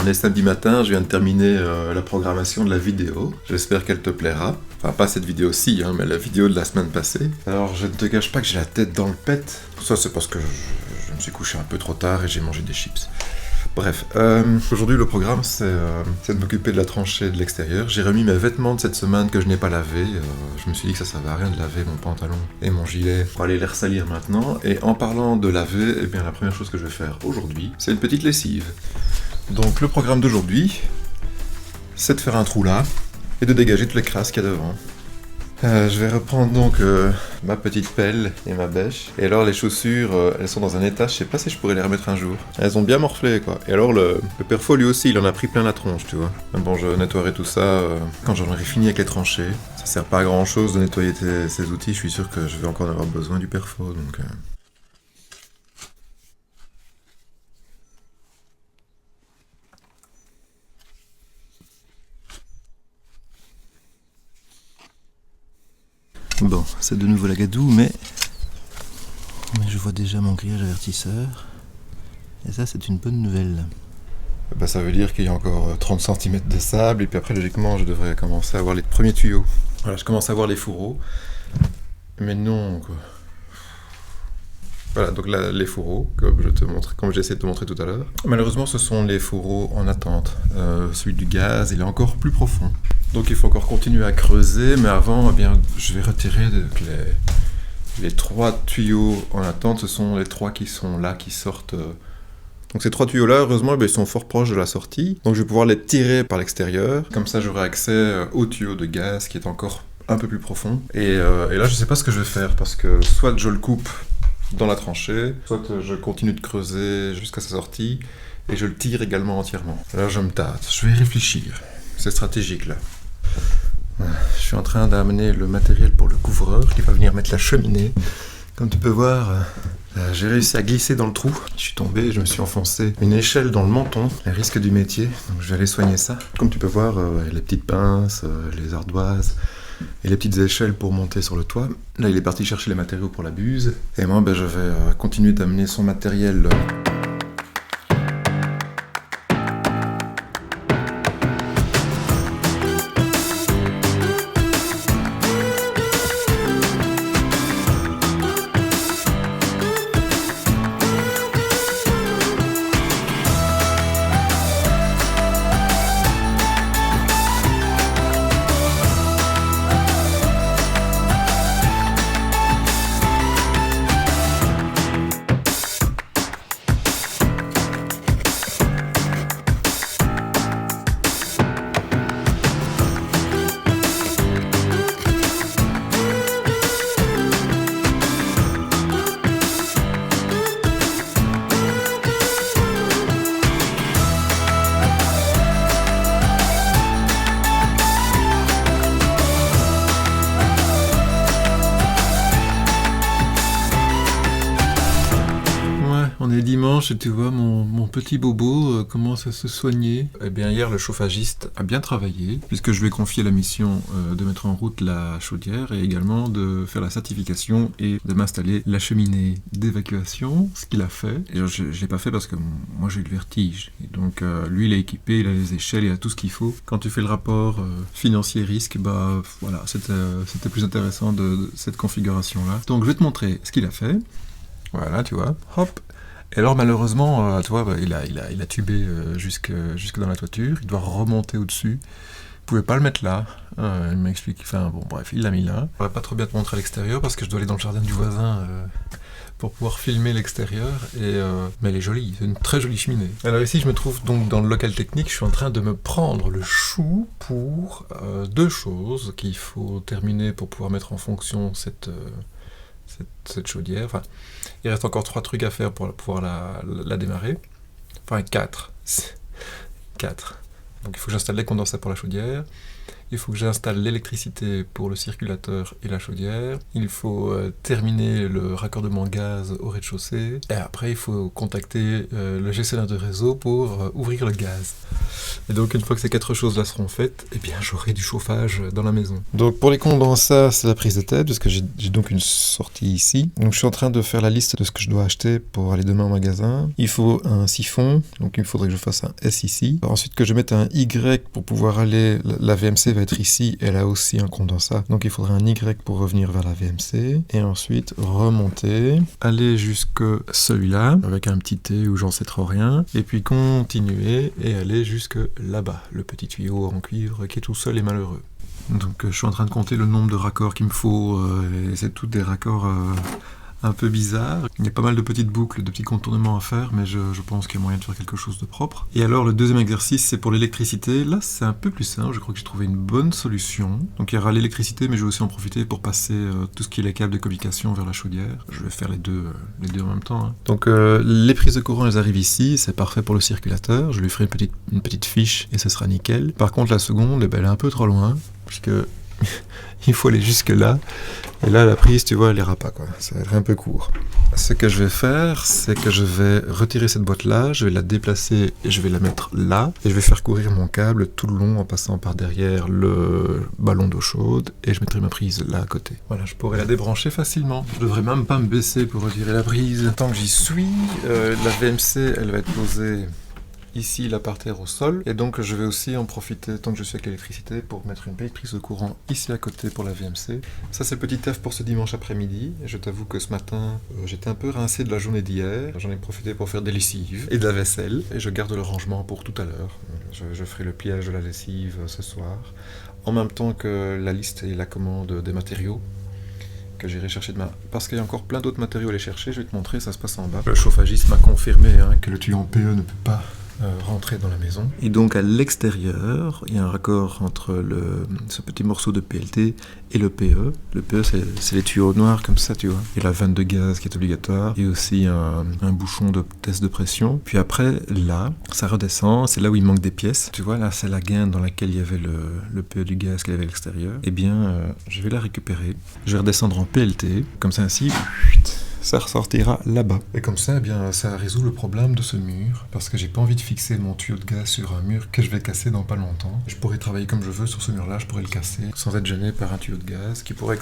On est samedi matin, je viens de terminer la programmation de la vidéo. J'espère qu'elle te plaira. Enfin, pas cette vidéo-ci, hein, mais la vidéo de la semaine passée. Alors, je ne te cache pas que j'ai la tête dans le pet. Ça, c'est parce que je me suis couché un peu trop tard et j'ai mangé des chips. Bref, aujourd'hui le programme c'est de m'occuper de la tranchée de l'extérieur. J'ai remis mes vêtements de cette semaine que je n'ai pas lavés. Je me suis dit que ça servait à rien de laver mon pantalon et mon gilet pour aller les ressalir maintenant. Et en parlant de laver, eh bien la première chose que je vais faire aujourd'hui, c'est une petite lessive. Donc le programme d'aujourd'hui, c'est de faire un trou là et de dégager toutes les crasses qu'il y a devant. Je vais reprendre donc ma petite pelle et ma bêche. Et alors les chaussures, elles sont dans un état, je sais pas si je pourrais les remettre un jour. Elles ont bien morflé quoi. Et alors le perfo lui aussi, il en a pris plein la tronche, tu vois. Mais bon, je nettoierai tout ça quand j'en aurai fini avec les tranchées. Ça sert pas à grand chose de nettoyer ces outils, je suis sûr que je vais encore en avoir besoin du perfo, donc... Bon, c'est de nouveau la gadoue, mais je vois déjà mon grillage avertisseur. Et ça, c'est une bonne nouvelle. Bah, ça veut dire qu'il y a encore 30 cm de sable, et puis après, logiquement, je devrais commencer à voir les premiers tuyaux. Voilà, je commence à voir les fourreaux. Mais non, quoi. Voilà, donc là, les fourreaux, comme j'ai essayé de te montrer tout à l'heure. Malheureusement, ce sont les fourreaux en attente. Celui du gaz, il est encore plus profond. Donc il faut encore continuer à creuser, mais avant, eh bien, je vais retirer les 3 tuyaux en attente. Ce sont les 3 qui sont là, qui sortent. Donc ces 3 tuyaux-là, heureusement, ils sont fort proches de la sortie. Donc je vais pouvoir les tirer par l'extérieur. Comme ça, j'aurai accès au tuyau de gaz qui est encore un peu plus profond. Et là, je sais pas ce que je vais faire, parce que soit je le coupe dans la tranchée, soit je continue de creuser jusqu'à sa sortie, et je le tire également entièrement. Là, je me tâte. Je vais y réfléchir. C'est stratégique, là. Je suis en train d'amener le matériel pour le couvreur qui va venir mettre la cheminée. Comme tu peux voir, j'ai réussi à glisser dans le trou. Je suis tombé, je me suis enfoncé une échelle dans le menton, les risques du métier. Donc je vais aller soigner ça. Comme tu peux voir, les petites pinces, les ardoises et les petites échelles pour monter sur le toit. Là, il est parti chercher les matériaux pour la buse. Et moi, je vais continuer d'amener son matériel. On est dimanche et tu vois mon petit bobo commence à se soigner. Eh bien hier le chauffagiste a bien travaillé puisque je lui ai confié la mission de mettre en route la chaudière et également de faire la certification et de m'installer la cheminée d'évacuation, ce qu'il a fait. Et je l'ai pas fait parce que moi j'ai eu le vertige. Et donc lui il est équipé, il a les échelles, il a tout ce qu'il faut. Quand tu fais le rapport financier-risque, voilà, c'était plus intéressant de cette configuration-là. Donc je vais te montrer ce qu'il a fait. Voilà, tu vois, hop. Et alors malheureusement, tu vois, il a tubé jusque dans la toiture, il doit remonter au-dessus. Il pouvait pas le mettre là, il m'explique, enfin bon bref, il l'a mis là. Je pourrais pas trop bien te montrer à l'extérieur parce que je dois aller dans le jardin du voisin pour pouvoir filmer l'extérieur, mais elle est jolie, c'est une très jolie cheminée. Alors ici je me trouve donc dans le local technique, je suis en train de me prendre le chou pour 2 choses qu'il faut terminer pour pouvoir mettre en fonction cette chaudière. Enfin, il reste encore 3 trucs à faire pour pouvoir la démarrer. Enfin 4. Donc il faut que j'installe les condensats pour la chaudière. Il faut que j'installe l'électricité pour le circulateur et la chaudière. Il faut terminer le raccordement gaz au rez-de-chaussée. Et après, il faut contacter le gestionnaire de réseau pour ouvrir le gaz. Et donc, une fois que ces 4 choses-là seront faites, eh bien, j'aurai du chauffage dans la maison. Donc, pour les condensats, c'est la prise de tête, parce que j'ai donc une sortie ici. Donc, je suis en train de faire la liste de ce que je dois acheter pour aller demain au magasin. Il faut un siphon, donc il faudrait que je fasse un S ici. Ensuite, que je mette un Y pour pouvoir aller... La VMC va être ici, elle a aussi un condensat. Donc, il faudrait un Y pour revenir vers la VMC. Et ensuite, remonter, aller jusque celui-là, avec un petit T où j'en sais trop rien. Et puis, continuer et aller jusque là-bas, le petit tuyau en cuivre qui est tout seul et malheureux. Donc je suis en train de compter le nombre de raccords qu'il me faut, et c'est tous des raccords un peu bizarres. Il y a pas mal de petites boucles, de petits contournements à faire, mais je pense qu'il y a moyen de faire quelque chose de propre. Et alors le deuxième exercice, c'est pour l'électricité. Là, c'est un peu plus simple, je crois que j'ai trouvé une bonne solution. Donc il y aura l'électricité, mais je vais aussi en profiter pour passer tout ce qui est les câbles de communication vers la chaudière. Je vais faire les deux en même temps. Hein. Donc les prises de courant, elles arrivent ici, c'est parfait pour le circulateur. Je lui ferai une petite fiche et ce sera nickel. Par contre, la seconde, elle est un peu trop loin, puisque il faut aller jusque là. Et là, la prise, tu vois, elle ira pas, quoi. Ça va être un peu court. Ce que je vais faire, c'est que je vais retirer cette boîte-là, je vais la déplacer et je vais la mettre là. Et je vais faire courir mon câble tout le long en passant par derrière le ballon d'eau chaude. Et je mettrai ma prise là à côté. Voilà, je pourrais la débrancher facilement. Je devrais même pas me baisser pour retirer la prise. Tant que j'y suis, la VMC, elle va être posée... ici la parterre au sol, et donc je vais aussi en profiter tant que je suis avec l'électricité pour mettre une petite prise de courant ici à côté pour la VMC. Ça c'est le petit taf pour ce dimanche après-midi, et je t'avoue que ce matin j'étais un peu rincé de la journée d'hier, j'en ai profité pour faire des lessives et de la vaisselle, et je garde le rangement pour tout à l'heure. Je ferai le pliage de la lessive ce soir, en même temps que la liste et la commande des matériaux que j'irai chercher demain. Parce qu'il y a encore plein d'autres matériaux à aller chercher, je vais te montrer, ça se passe en bas. Le chauffagiste m'a confirmé que le tuyau en PE ne peut pas rentrer dans la maison. Et donc à l'extérieur, il y a un raccord entre ce petit morceau de PLT et le PE. Le PE, c'est les tuyaux noirs comme ça, tu vois. Il y a la vanne de gaz qui est obligatoire. Il y a aussi un bouchon de test de pression. Puis après, là, ça redescend. C'est là où il manque des pièces. Tu vois, là, c'est la gaine dans laquelle il y avait le PE du gaz qu'il y avait à l'extérieur. Eh bien, je vais la récupérer. Je vais redescendre en PLT. Comme ça, ainsi... ça ressortira là-bas. Et comme ça, eh bien, ça résout le problème de ce mur, parce que j'ai pas envie de fixer mon tuyau de gaz sur un mur que je vais casser dans pas longtemps. Je pourrais travailler comme je veux sur ce mur-là, je pourrais le casser sans être gêné par un tuyau de gaz qui pourrait...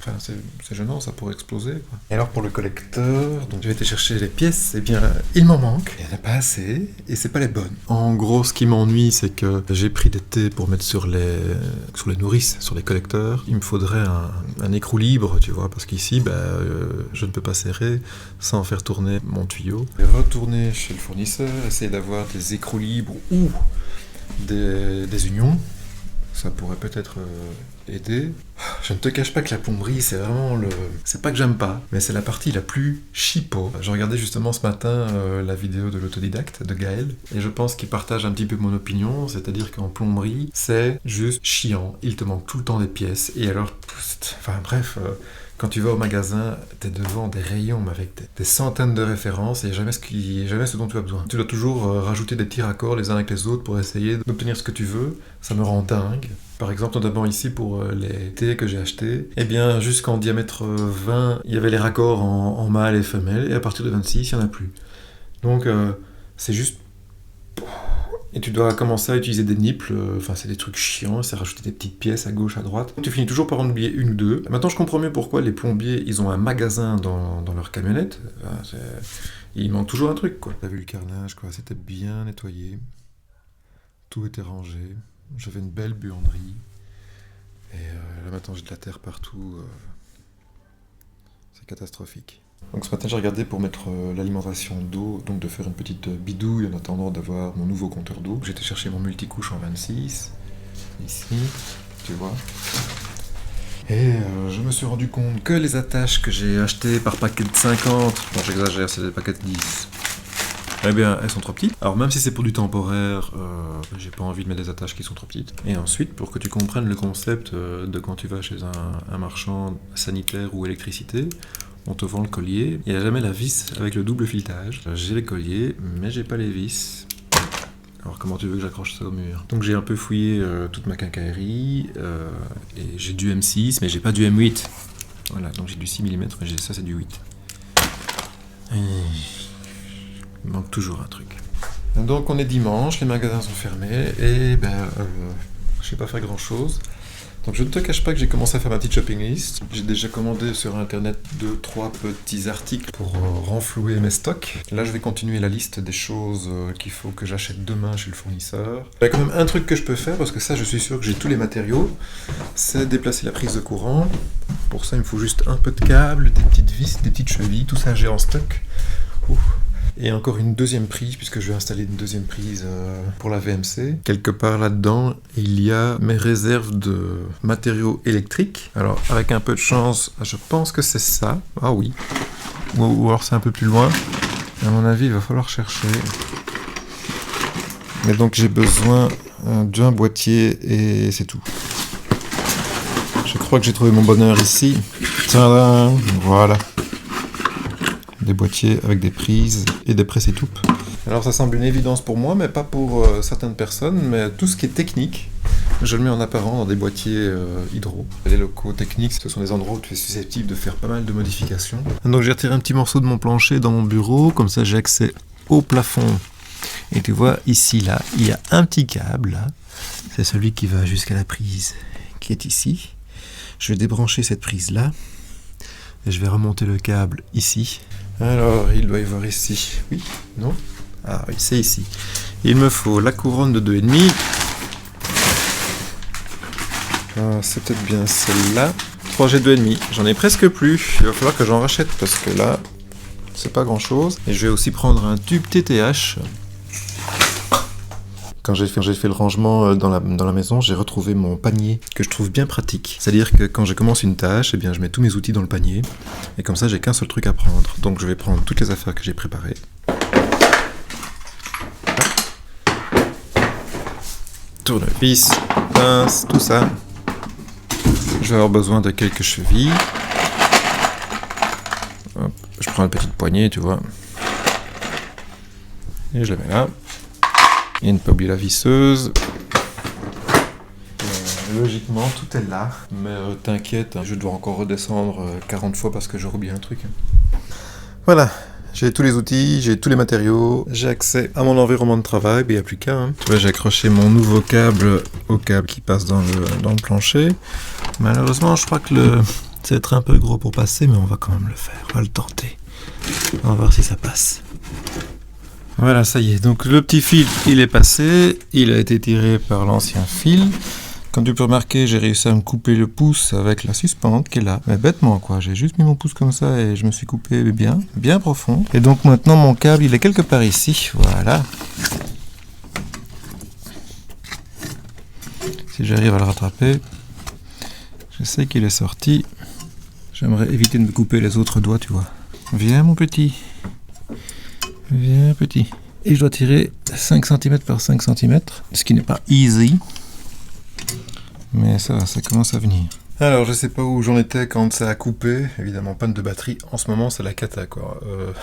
Enfin, c'est gênant, ça pourrait exploser, quoi. Et alors pour le collecteur, donc je vais été chercher les pièces, eh bien, il m'en manque, il n'y en a pas assez, et c'est pas les bonnes. En gros, ce qui m'ennuie, c'est que j'ai pris des T pour mettre sur les nourrices, sur les collecteurs. Il me faudrait un écrou libre, tu vois, parce qu'ici, je ne peux pas serrer sans faire tourner mon tuyau. Je vais retourner chez le fournisseur, essayer d'avoir des écrous libres ou des unions. Ça pourrait peut-être aider. Je ne te cache pas que la plomberie, c'est vraiment c'est pas que j'aime pas, mais c'est la partie la plus chipo. Je regardais justement ce matin la vidéo de l'autodidacte de Gaël, et je pense qu'il partage un petit peu mon opinion, c'est-à-dire qu'en plomberie, c'est juste chiant. Il te manque tout le temps des pièces, et alors... Enfin bref... Quand tu vas au magasin, t'es devant des rayons avec des centaines de références et jamais ce dont tu as besoin. Tu dois toujours rajouter des petits raccords les uns avec les autres pour essayer d'obtenir ce que tu veux. Ça me rend dingue. Par exemple, notamment ici pour les thés que j'ai achetés, eh bien jusqu'en diamètre 20, il y avait les raccords en mâle et femelle, et à partir de 26, il n'y en a plus. Donc c'est juste... Et tu dois commencer à utiliser des nipples, c'est des trucs chiants, c'est rajouter des petites pièces à gauche, à droite. Tu finis toujours par en oublier une ou deux. Maintenant je comprends mieux pourquoi les plombiers, ils ont un magasin dans leur camionnette. Il manque toujours un truc, quoi. T'as vu le carnage, quoi, c'était bien nettoyé. Tout était rangé. J'avais une belle buanderie. Et là maintenant j'ai de la terre partout. C'est catastrophique. Donc ce matin j'ai regardé pour mettre l'alimentation d'eau, donc de faire une petite bidouille en attendant d'avoir mon nouveau compteur d'eau. J'ai été chercher mon multicouche en 26, ici, tu vois. Et je me suis rendu compte que les attaches que j'ai achetées par paquet de 50, bon j'exagère, c'est des paquets de 10, eh bien elles sont trop petites. Alors même si c'est pour du temporaire, j'ai pas envie de mettre des attaches qui sont trop petites. Et ensuite, pour que tu comprennes le concept de quand tu vas chez un marchand sanitaire ou électricité, on te vend le collier, il n'y a jamais la vis avec le double filetage. J'ai les colliers, mais j'ai pas les vis. Alors comment tu veux que j'accroche ça au mur? Donc j'ai un peu fouillé toute ma quincaillerie, et j'ai du M6, mais j'ai pas du M8. Voilà, donc j'ai du 6 mm, mais ça c'est du 8. Et il manque toujours un truc. Donc on est dimanche, les magasins sont fermés, et je sais pas faire grand chose. Donc je ne te cache pas que j'ai commencé à faire ma petite shopping list. J'ai déjà commandé sur internet 2-3 petits articles pour renflouer mes stocks. Là je vais continuer la liste des choses qu'il faut que j'achète demain chez le fournisseur. Il y a quand même un truc que je peux faire, parce que ça je suis sûr que j'ai tous les matériaux, c'est déplacer la prise de courant. Pour ça il me faut juste un peu de câble, des petites vis, des petites chevilles, tout ça j'ai en stock. Ouf. Et encore une deuxième prise, puisque je vais installer une deuxième prise pour la VMC. Quelque part là-dedans, il y a mes réserves de matériaux électriques. Alors, avec un peu de chance, je pense que c'est ça. Ah oui. Ou alors c'est un peu plus loin. À mon avis, il va falloir chercher. Mais donc, j'ai besoin d'un boîtier et c'est tout. Je crois que j'ai trouvé mon bonheur ici. Tadam, voilà. Des boîtiers avec des prises et des presse-étoupe. Alors ça semble une évidence pour moi, mais pas pour certaines personnes, mais tout ce qui est technique, je le mets en apparent dans des boîtiers hydro. Les locaux techniques, ce sont des endroits où tu es susceptible de faire pas mal de modifications. Donc j'ai retiré un petit morceau de mon plancher dans mon bureau, comme ça j'ai accès au plafond. Et tu vois, ici, là, il y a un petit câble, là. C'est celui qui va jusqu'à la prise qui est ici. Je vais débrancher cette prise-là, et je vais remonter le câble ici. Alors, il doit y avoir ici. Oui? Non? Ah oui, c'est ici. Il me faut la couronne de 2,5. Ah, c'est peut-être bien celle-là. 3G 2,5. J'en ai presque plus. Il va falloir que j'en rachète parce que là, c'est pas grand-chose. Et je vais aussi prendre un tube TTH. Quand j'ai fait le rangement dans la maison, j'ai retrouvé mon panier que je trouve bien pratique. C'est-à-dire que quand je commence une tâche, eh bien, je mets tous mes outils dans le panier. Et comme ça, j'ai qu'un seul truc à prendre. Donc je vais prendre toutes les affaires que j'ai préparées. Tournevis, pince, tout ça. Je vais avoir besoin de quelques chevilles. Hop, je prends une petite poignée, tu vois. Et je la mets là. Et ne pas oublier la visseuse. Logiquement, tout est là. Mais t'inquiète, je dois encore redescendre 40 fois parce que j'ai oublié un truc. Voilà, j'ai tous les outils, j'ai tous les matériaux, j'ai accès à mon environnement de travail, mais il n'y a plus qu'à. Hein. Tu vois, j'ai accroché mon nouveau câble au câble qui passe dans le plancher. Malheureusement, je crois que ça va être un peu gros pour passer, mais on va quand même le faire. On va le tenter. On va voir si ça passe. Voilà, ça y est. Donc le petit fil, il est passé. Il a été tiré par l'ancien fil. Comme tu peux remarquer, j'ai réussi à me couper le pouce avec la suspente qui est là. Mais bêtement, quoi. J'ai juste mis mon pouce comme ça et je me suis coupé bien profond. Et donc maintenant, mon câble, il est quelque part ici. Voilà. Si j'arrive à le rattraper, je sais qu'il est sorti. J'aimerais éviter de me couper les autres doigts, tu vois. Viens, mon petit. Viens, petit. Et je dois tirer 5 cm par 5 cm, ce qui n'est pas easy. Mais ça commence à venir. Alors, je sais pas où j'en étais quand ça a coupé. Évidemment, panne de batterie. En ce moment, c'est la cata, quoi.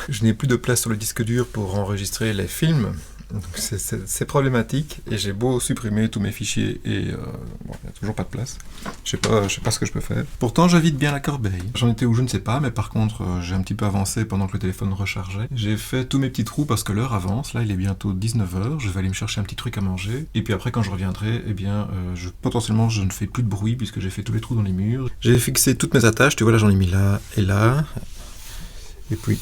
Je n'ai plus de place sur le disque dur pour enregistrer les films. Donc c'est problématique. Et j'ai beau supprimer tous mes fichiers et il n'y a toujours pas de place. Je sais pas ce que je peux faire. Pourtant, j'invite bien la corbeille. J'en étais où je ne sais pas, mais par contre, j'ai un petit peu avancé pendant que le téléphone rechargeait. J'ai fait tous mes petits trous parce que l'heure avance. Là, il est bientôt 19h. Je vais aller me chercher un petit truc à manger. Et puis après, quand je reviendrai, eh bien, potentiellement, je ne fais plus de bruit puisque j'ai fait tous les trous dans les murs. J'ai fixé toutes mes attaches. Tu vois, là, j'en ai mis là et là. Et puis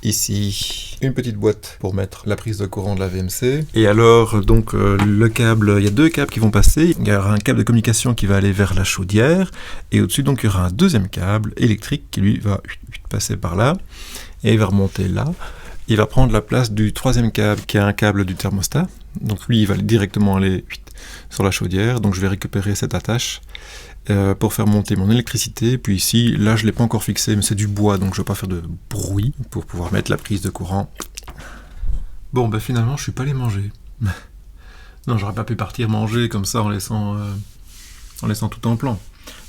ici, une petite boîte pour mettre la prise de courant de la VMC. Et alors, donc, le câble, il y a 2 câbles qui vont passer. Il y aura un câble de communication qui va aller vers la chaudière. Et au-dessus, donc, il y aura un deuxième câble électrique qui, lui, va passer par là. Et il va remonter là. Il va prendre la place du 3e câble, qui est un câble du thermostat. Donc, lui, il va directement aller sur la chaudière. Donc, je vais récupérer cette attache pour faire monter mon électricité. Puis ici, là je ne l'ai pas encore fixé, mais c'est du bois, donc je ne vais pas faire de bruit pour pouvoir mettre la prise de courant. Bon, ben finalement, je suis pas allé manger. Non, j'aurais pas pu partir manger comme ça en laissant tout en plan.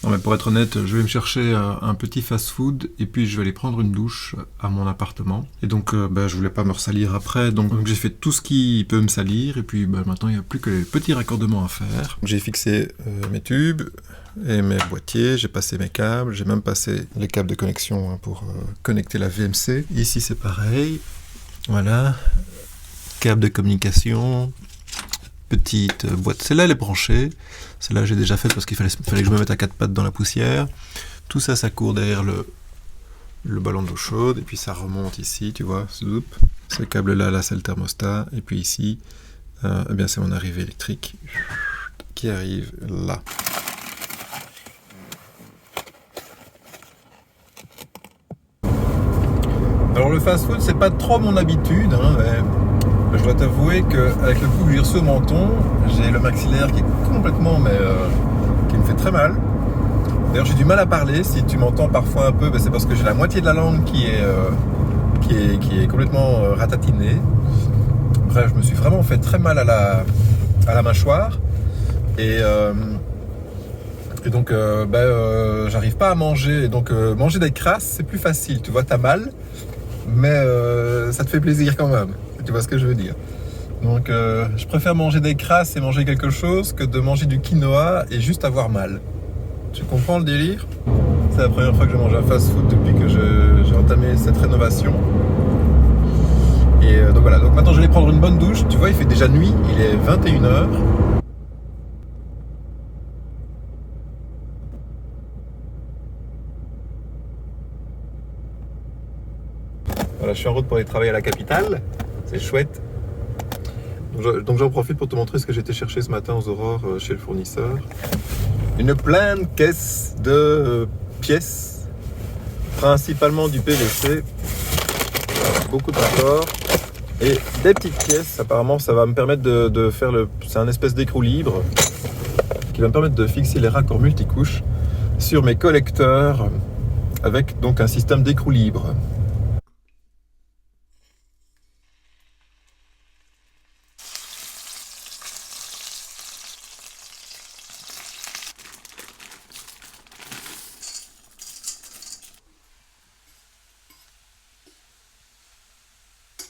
Non mais pour être honnête, je vais me chercher un petit fast-food et puis je vais aller prendre une douche à mon appartement. Et donc je voulais pas me ressalir après, donc j'ai fait tout ce qui peut me salir et puis maintenant il n'y a plus que les petits raccordements à faire. J'ai fixé mes tubes et mes boîtiers, j'ai passé mes câbles, j'ai même passé les câbles de connexion pour connecter la VMC. Ici c'est pareil, voilà, câble de communication, petite boîte, celle-là elle est branchée, celle-là j'ai déjà faite parce qu'il fallait que je me mette à quatre pattes dans la poussière. Tout ça, ça court derrière le ballon d'eau chaude et puis ça remonte ici, tu vois, zoup. Ce câble-là, là c'est le thermostat et puis ici, c'est mon arrivée électrique qui arrive là. Alors le fast-food, c'est pas trop mon habitude, mais je dois t'avouer qu'avec le coup que j'ai reçu au menton, j'ai le maxillaire qui est complètement, qui me fait très mal. D'ailleurs, j'ai du mal à parler. Si tu m'entends parfois un peu, c'est parce que j'ai la moitié de la langue qui est complètement ratatinée. Bref, je me suis vraiment fait très mal à la mâchoire. Et donc, j'arrive pas à manger. Et donc, manger des crasses, c'est plus facile. Tu vois, t'as mal, mais ça te fait plaisir quand même. Tu vois ce que je veux dire. Donc, je préfère manger des crasses et manger quelque chose que de manger du quinoa et juste avoir mal. Tu comprends le délire? C'est la première fois que je mange un fast-food depuis que j'ai entamé cette rénovation. Et donc voilà, donc maintenant je vais prendre une bonne douche. Tu vois, il fait déjà nuit, il est 21h. Voilà, je suis en route pour aller travailler à la capitale. C'est chouette. Donc j'en profite pour te montrer ce que j'ai été chercher ce matin aux Aurores chez le fournisseur. Une pleine caisse de pièces, principalement du PVC, beaucoup de raccords et des petites pièces. Apparemment, ça va me permettre de faire c'est un espèce d'écrou libre qui va me permettre de fixer les raccords multicouches sur mes collecteurs avec donc un système d'écrou libre.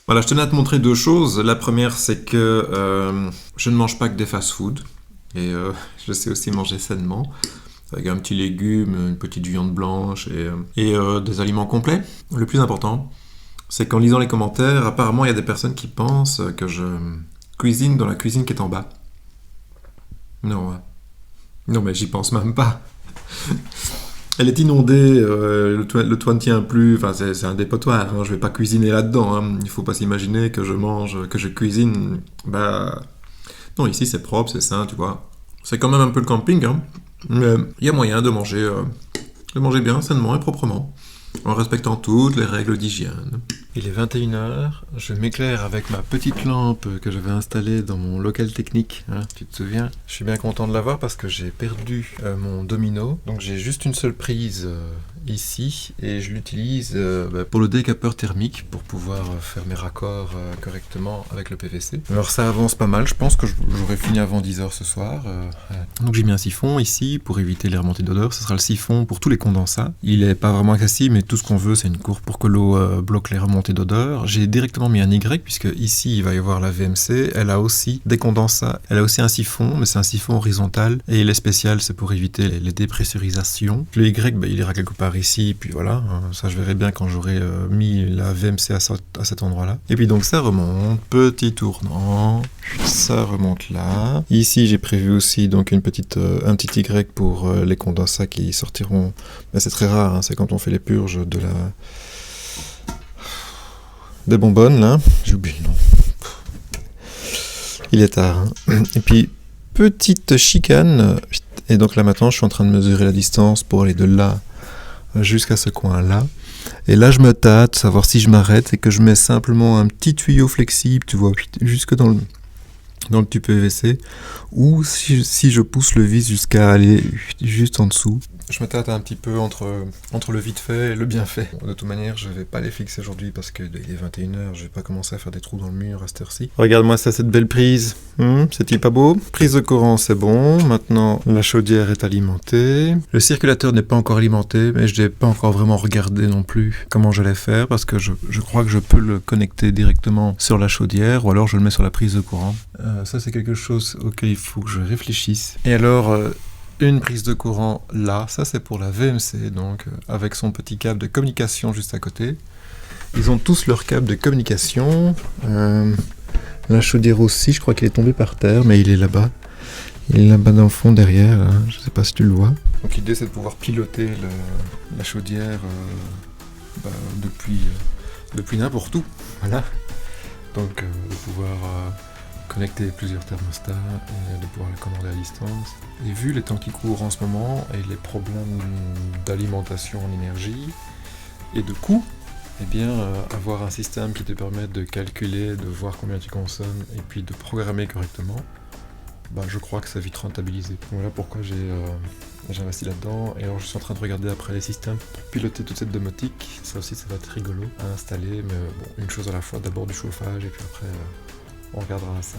Voilà, je tenais à te montrer deux choses. La première, c'est que je ne mange pas que des fast-food. Et je sais aussi manger sainement. Avec un petit légume, une petite viande blanche et des aliments complets. Le plus important, c'est qu'en lisant les commentaires, apparemment, il y a des personnes qui pensent que je cuisine dans la cuisine qui est en bas. Non, mais j'y pense même pas. Elle est inondée, le toit ne tient plus, enfin c'est un dépotoir, je vais pas cuisiner là-dedans, il faut pas s'imaginer que je cuisine, non, ici c'est propre, c'est sain, tu vois. C'est quand même un peu le camping, mais il y a moyen de manger bien, sainement et proprement, en respectant toutes les règles d'hygiène. Il est 21h, je m'éclaire avec ma petite lampe que j'avais installée dans mon local technique, tu te souviens? Je suis bien content de l'avoir parce que j'ai perdu mon domino, donc j'ai juste une seule prise ici et je l'utilise pour le décapeur thermique pour pouvoir faire mes raccords correctement avec le PVC. Alors ça avance pas mal, je pense que j'aurai fini avant 10h ce soir. Donc j'ai mis un siphon ici pour éviter les remontées d'odeur, ce sera le siphon pour tous les condensats. Il est pas vraiment accessible mais tout ce qu'on veut c'est une courbe pour que l'eau bloque les remontées d'odeur. J'ai directement mis un Y puisque ici il va y avoir la VMC, elle a aussi des condensats, elle a aussi un siphon mais c'est un siphon horizontal et il est spécial, c'est pour éviter les dépressurisations. Le Y il ira quelque part ici puis voilà, ça je verrai bien quand j'aurai mis la VMC à cet endroit là. Et puis donc ça remonte, petit tournant, ça remonte là. Ici j'ai prévu aussi donc un petit Y pour les condensats qui sortiront, mais c'est très rare, c'est quand on fait les purges des bonbonnes là, j'ai oublié le nom. Il est tard. Et puis petite chicane, et donc là maintenant je suis en train de mesurer la distance pour aller de là jusqu'à ce coin là. Et là je me tâte, savoir si je m'arrête et que je mets simplement un petit tuyau flexible, tu vois, jusque dans dans le tube PVC, ou si je pousse le vis jusqu'à aller juste en dessous. Je me tâte un petit peu entre le vite fait et le bien fait. De toute manière, je vais pas les fixer aujourd'hui parce qu'il est 21h, je vais pas commencer à faire des trous dans le mur à cette heure-ci. Regarde-moi ça, cette belle prise. C'est-il pas beau? Prise de courant, c'est bon. Maintenant, la chaudière est alimentée. Le circulateur n'est pas encore alimenté, mais je n'ai pas encore vraiment regardé non plus comment j'allais faire parce que je crois que je peux le connecter directement sur la chaudière ou alors je le mets sur la prise de courant. Ça, c'est quelque chose auquel il faut que je réfléchisse. Et alors... une prise de courant là, ça c'est pour la VMC, donc avec son petit câble de communication juste à côté. Ils ont tous leur câble de communication. La chaudière aussi, je crois qu'il est tombé par terre, mais il est là-bas. Il est là-bas dans le fond derrière, hein. Je sais pas si tu le vois. Donc l'idée c'est de pouvoir piloter la chaudière depuis n'importe où. Voilà. Donc de pouvoir... connecter plusieurs thermostats et de pouvoir les commander à distance. Et vu les temps qui courent en ce moment et les problèmes d'alimentation en énergie et de coût, eh bien avoir un système qui te permette de calculer, de voir combien tu consommes et puis de programmer correctement, je crois que ça va vite rentabiliser. Voilà pourquoi j'ai investi là-dedans. Et alors je suis en train de regarder après les systèmes pour piloter toute cette domotique. Ça aussi ça va être rigolo à installer, mais bon, une chose à la fois, d'abord du chauffage et puis après on regardera ça.